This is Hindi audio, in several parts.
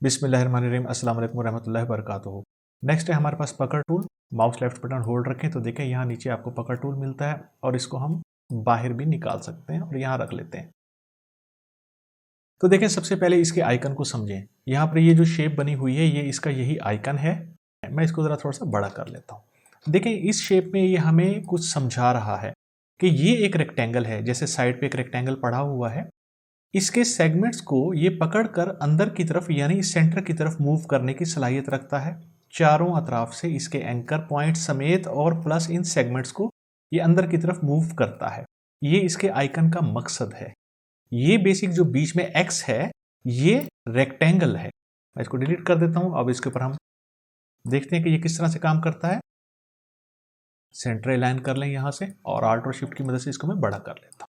बिस्मिल्लाहिर्रहमानिर्रहीम, अस्सलाम वालेकुम रहमतुल्लाहि व बरकातुहू। नेक्स्ट है हमारे पास पकड़ tool. Mouse left button hold रखें तो देखें यहाँ नीचे आपको पकड़ टूल मिलता है और इसको हम बाहर भी निकाल सकते हैं और यहाँ रख लेते हैं। तो देखें सबसे पहले इसके आइकन को समझें। यहाँ पर ये जो शेप बनी हुई है ये इसका यही आइकन है। मैं इसको ज़रा थोड़ा सा बड़ा कर लेता हूँ। देखें इस शेप में ये हमें कुछ समझा रहा है कि ये एक रेक्टेंगल है, जैसे साइड पे एक रेक्टेंगल पड़ा हुआ है। इसके सेगमेंट्स को ये पकड़कर अंदर की तरफ यानी सेंटर की तरफ मूव करने की सलाहियत रखता है। चारों अतराफ से इसके एंकर पॉइंट समेत और प्लस इन सेगमेंट्स को ये अंदर की तरफ मूव करता है। ये इसके आइकन का मकसद है। ये बेसिक जो बीच में एक्स है ये रेक्टेंगल है। मैं इसको डिलीट कर देता हूं। अब इसके ऊपर हम देखते हैं कि ये किस तरह से काम करता है। सेंटर अलाइन कर लें यहां से और आल्ट और शिफ्ट की मदद से इसको मैं बड़ा कर लेता हूं।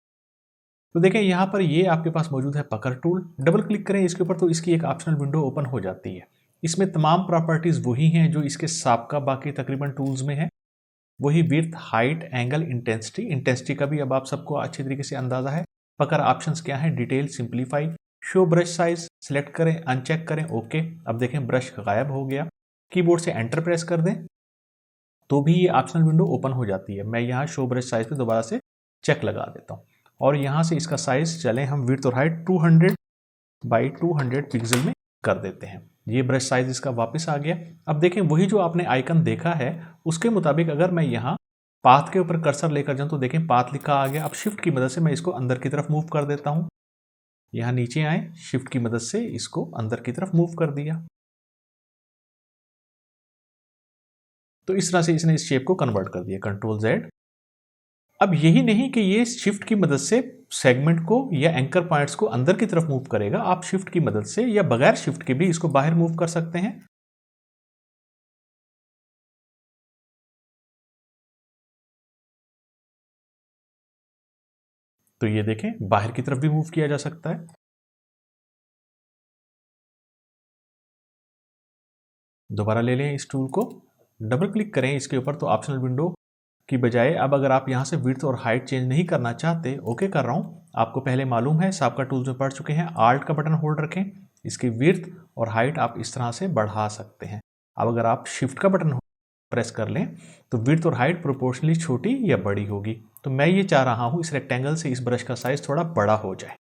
तो देखें यहाँ पर ये आपके पास मौजूद है पकड़ टूल। डबल क्लिक करें इसके ऊपर तो इसकी एक ऑप्शनल विंडो ओपन हो जाती है। इसमें तमाम प्रॉपर्टीज वही हैं जो इसके साबका बाकी तकरीबन टूल्स में है। वही विड्थ, हाइट, एंगल, इंटेंसिटी का भी अब आप सबको अच्छी तरीके से अंदाजा है। पकड़ ऑप्शंस क्या है, detail, simplify, show brush size, select करें, अनचेक करें, ओके। अब देखें ब्रश गायब हो गया। कीबोर्ड से एंटर प्रेस कर दें तो भी ये ऑप्शनल विंडो ओपन हो जाती है। मैं यहाँ शो ब्रश साइज पे दोबारा से चेक लगा देता हूँ और यहाँ से इसका साइज चलें हम विड्थ और हाइट 200 बाई 200 पिक्सल में कर देते हैं। ये ब्रश साइज इसका वापस आ गया। अब देखें वही जो आपने आइकन देखा है उसके मुताबिक अगर मैं यहाँ पाथ के ऊपर कर्सर लेकर जाऊं तो देखें पाथ लिखा आ गया। अब शिफ्ट की मदद से मैं इसको अंदर की तरफ मूव कर देता हूं। यहाँ नीचे आए, शिफ्ट की मदद से इसको अंदर की तरफ मूव कर दिया। तो इस तरह से इसने इस शेप को कन्वर्ट कर दिया, कंट्रोल जेड। अब यही नहीं कि ये शिफ्ट की मदद से सेगमेंट को या एंकर पॉइंट्स को अंदर की तरफ मूव करेगा। आप शिफ्ट की मदद से या बगैर शिफ्ट के भी इसको बाहर मूव कर सकते हैं। तो ये देखें बाहर की तरफ भी मूव किया जा सकता है। दोबारा ले लें इस टूल को, डबल क्लिक करें इसके ऊपर तो ऑप्शनल विंडो की बजाय अब अगर आप यहाँ से विड्थ और हाइट चेंज नहीं करना चाहते, ओके कर रहा हूँ। आपको पहले मालूम है, साबका टूल्स में पढ़ चुके हैं, आल्ट का बटन होल्ड रखें। इसकी विड्थ और हाइट आप इस तरह से बढ़ा सकते हैं। अब अगर आप शिफ्ट का बटन प्रेस कर लें तो विड्थ और हाइट प्रोपोर्शनली छोटी या बड़ी होगी। तो मैं ये चाह रहा हूँ इस रेक्टेंगल से इस ब्रश का साइज थोड़ा बड़ा हो जाए।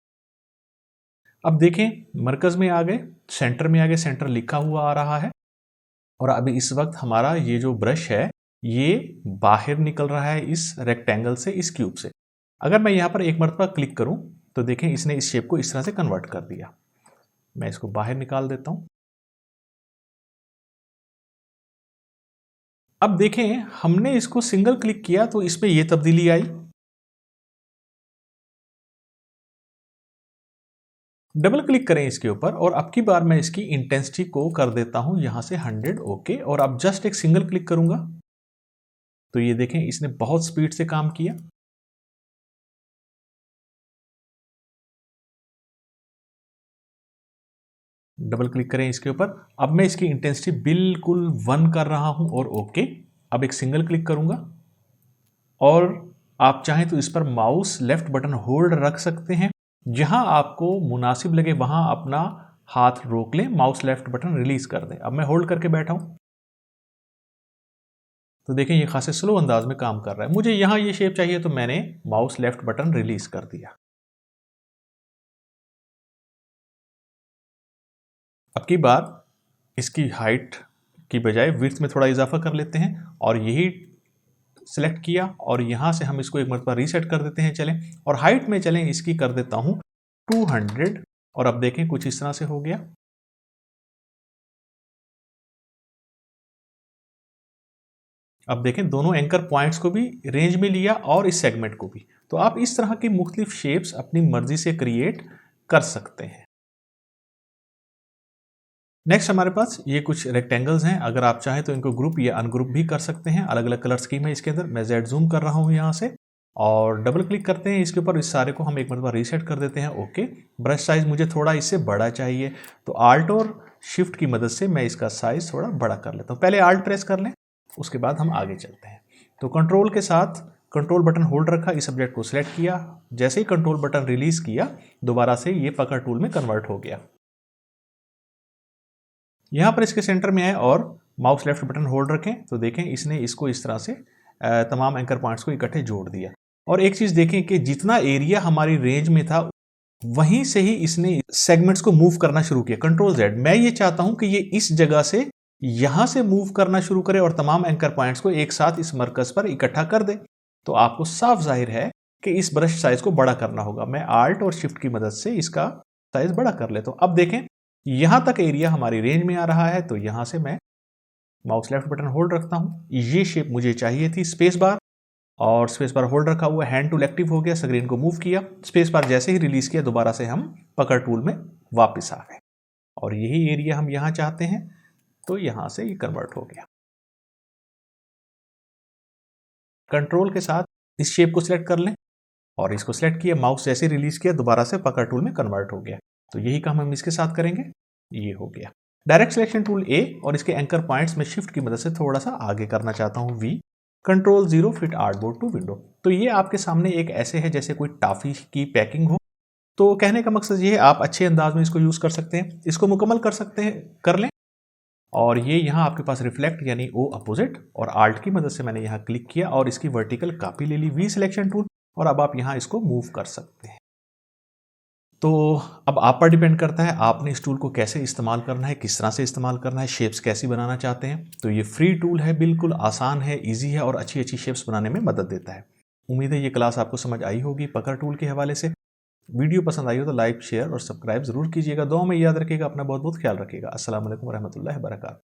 अब देखें मरकज में आ गए, सेंटर में आ गए, सेंटर लिखा हुआ आ रहा है। और अभी इस वक्त हमारा ये जो ब्रश है ये बाहर निकल रहा है इस रेक्टेंगल से, इस क्यूब से। अगर मैं यहाँ पर एक मरतबा क्लिक करूं तो देखें इसने इस शेप को इस तरह से कन्वर्ट कर दिया। मैं इसको बाहर निकाल देता हूं। अब देखें हमने इसको सिंगल क्लिक किया तो इसमें यह तब्दीली आई। डबल क्लिक करें इसके ऊपर और अब की बार मैं इसकी इंटेंसिटी को कर देता हूं यहां से 100, ओके। और अब जस्ट एक सिंगल क्लिक करूंगा तो ये देखें इसने बहुत स्पीड से काम किया। डबल क्लिक करें इसके ऊपर। अब मैं इसकी इंटेंसिटी बिल्कुल 1 कर रहा हूं और ओके। अब एक सिंगल क्लिक करूंगा और आप चाहें तो इस पर माउस लेफ्ट बटन होल्ड रख सकते हैं। जहां आपको मुनासिब लगे वहां अपना हाथ रोक लें, माउस लेफ्ट बटन रिलीज कर दें। अब मैं होल्ड करके बैठा हूं तो देखें ये खासे स्लो अंदाज में काम कर रहा है। मुझे यहां ये शेप चाहिए तो मैंने माउस लेफ्ट बटन रिलीज कर दिया। अब की बार इसकी हाइट की बजाय विड्थ में थोड़ा इजाफा कर लेते हैं और यही सिलेक्ट किया और यहां से हम इसको एक मरतबा रीसेट कर देते हैं। चलें और हाइट में चलें, इसकी कर देता हूं 200 और अब देखें कुछ इस तरह से हो गया। अब देखें दोनों एंकर पॉइंट्स को भी रेंज में लिया और इस सेगमेंट को भी। तो आप इस तरह की मुख्तलिफ शेप्स अपनी मर्जी से क्रिएट कर सकते हैं। नेक्स्ट हमारे पास ये कुछ रेक्टेंगल्स हैं। अगर आप चाहें तो इनको ग्रुप या अनग्रुप भी कर सकते हैं। अलग अलग कलर स्कीम है इसके अंदर। मैं जेड जूम कर रहा हूं यहां से और डबल क्लिक करते हैं इसके ऊपर। इस सारे को हम एक मरतबा रीसेट कर देते हैं, ओके। ब्रश साइज मुझे थोड़ा इससे बड़ा चाहिए तो आल्ट और शिफ्ट की मदद से मैं इसका साइज थोड़ा बड़ा कर लेता हूं। पहले आल्ट प्रेस कर लें, उसके बाद हम आगे चलते हैं। तो कंट्रोल के साथ कंट्रोल बटन होल्ड रखा, इस सब्जेक्ट को सिलेक्ट किया। जैसे ही कंट्रोल बटन रिलीज किया दोबारा से ये पकड़ टूल में कन्वर्ट हो गया। यहाँ पर इसके सेंटर में आए और माउस लेफ्ट बटन होल्ड रखें तो देखें इसने इसको इस तरह से तमाम एंकर पॉइंट्स को इकट्ठे जोड़ दिया। और एक चीज़ देखें कि जितना एरिया हमारी रेंज में था वहीं से ही इसने सेगमेंट्स को मूव करना शुरू किया। Control Z. मैं ये चाहता हूं कि ये इस जगह से यहां से मूव करना शुरू करे और तमाम एंकर पॉइंट्स को एक साथ इस मरकज पर इकट्ठा कर दे। तो आपको साफ जाहिर है कि इस ब्रश साइज को बड़ा करना होगा। मैं आल्ट और शिफ्ट की मदद से इसका साइज बड़ा कर लेता हूं। अब देखें यहां तक एरिया हमारी रेंज में आ रहा है तो यहां से मैं माउस लेफ्ट बटन होल्ड रखता हूं। ये शेप मुझे चाहिए थी, स्पेस बार, और स्पेस बार होल्ड रखा हुआ, हैंड टूल एक्टिव हो गया, स्क्रीन को मूव किया, स्पेस बार जैसे ही रिलीज किया दोबारा से हम पकड़ टूल में वापस आ गए और यही एरिया हम यहां चाहते हैं तो यहां से ये कन्वर्ट हो गया। कंट्रोल के साथ इस शेप को सिलेक्ट कर लें और इसको सिलेक्ट किया, माउस जैसे रिलीज किया दोबारा से पकड़ टूल में कन्वर्ट हो गया। तो यही काम हम इसके साथ करेंगे। ये हो गया। डायरेक्ट सिलेक्शन टूल ए और इसके एंकर पॉइंट्स में शिफ्ट की मदद से थोड़ा सा आगे करना चाहता हूं, V, control 0 fit artboard to window. तो ये आपके सामने एक ऐसे है जैसे कोई टॉफी की पैकिंग हो। तो कहने का मकसद ये है आप अच्छे अंदाज में इसको यूज कर सकते हैं, इसको मुकम्मल कर सकते हैं, कर लें। और ये यहाँ आपके पास रिफ्लेक्ट यानी ओ अपोजिट और आल्ट की मदद से मैंने यहाँ क्लिक किया और इसकी वर्टिकल कॉपी ले ली, वी सिलेक्शन टूल, और अब आप यहाँ इसको मूव कर सकते हैं। तो अब आप पर डिपेंड करता है आपने इस टूल को कैसे इस्तेमाल करना है, किस तरह से इस्तेमाल करना है, शेप्स कैसी बनाना चाहते हैं। तो ये फ्री टूल है, बिल्कुल आसान है, इजी है और अच्छी अच्छी शेप्स बनाने में मदद देता है। उम्मीद है ये क्लास आपको समझ आई होगी पकड़ टूल के हवाले से। वीडियो पसंद आई हो तो लाइक, शेयर और सब्सक्राइब जरूर कीजिएगा। दुआ में याद रखिएगा, अपना बहुत बहुत ख्याल रखिएगा। अस्सलाम वालेकुम रहमतुल्लाहि व बरकातहू।